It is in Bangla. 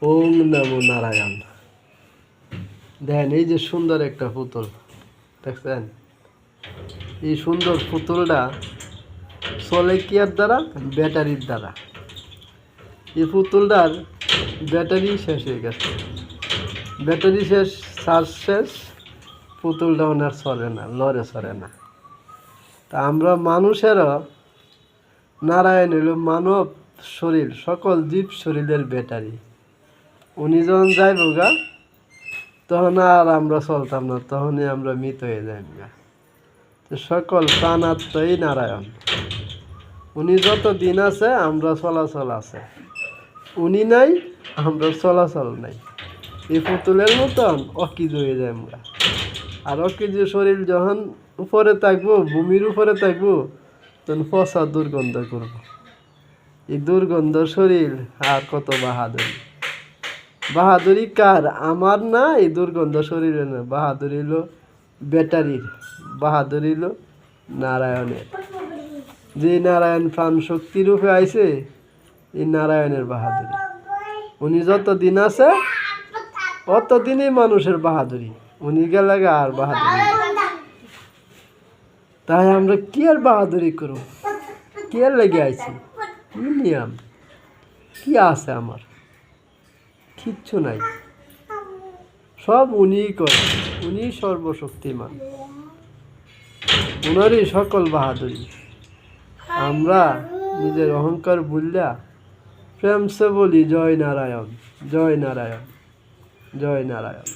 ওং নমো নারায়ণ। দেখেন এই যে সুন্দর একটা পুতুল দেখছেন, এই সুন্দর পুতুলটা চলে কিয়ার দ্বারা? ব্যাটারির দ্বারা। এই পুতুলটার ব্যাটারি শেষ হয়ে গেছে, ব্যাটারি শেষ, চার্জ শেষ, পুতুলটা ওনার চলে না, লড়ে চলে না। তা আমরা মানুষেরও নারায়ণ হইল মানব শরীর, সকল জীব শরীরের ব্যাটারি। উনি যখন যাইব গা তখন আর আমরা চলতাম না, তখনই আমরা মৃত হয়ে যাইব গা। তো সকল প্রাণাত্মাই নারায়ণ। উনি যত দিন আছে আমরা চলাচল আছে, উনি নাই আমরা চলাচল নাই। এই পুতুলের মতন অকিজ হয়ে যায় আমরা। আর অকিজ শরীর যখন উপরে থাকবো, ভূমির উপরে থাকবো, তখন পচা দুর্গন্ধ করবো। এই দুর্গন্ধ শরীর আর কত বাহাদুরি! বাহাদুরি কার? আমার না, এই দুর্গন্ধ শরীরে না। বাহাদুরি হলো ব্যাটারির, বাহাদুরি হলো নারায়ণের। যে নারায়ণ প্রাণ শক্তি রূপে আইছে, এই নারায়ণের বাহাদুরি। উনি যত দিন আছে অতদিনই মানুষের বাহাদুরি, উনি গেলে আর বাহাদুরি। তাই আমরা কি আর বাহাদুরি করব? কি আর লেগে আইছি? কি নিয়ম? কি আছে আমার? কিচ্ছু নাই, সব উনিই করে। উনি সর্বশক্তিমান, উনারই সকল বাহাদুরি। আমরা নিজের অহংকার ভুলিয়া প্রেমসে বলি জয় নারায়ণ, জয় নারায়ণ, জয় নারায়ণ।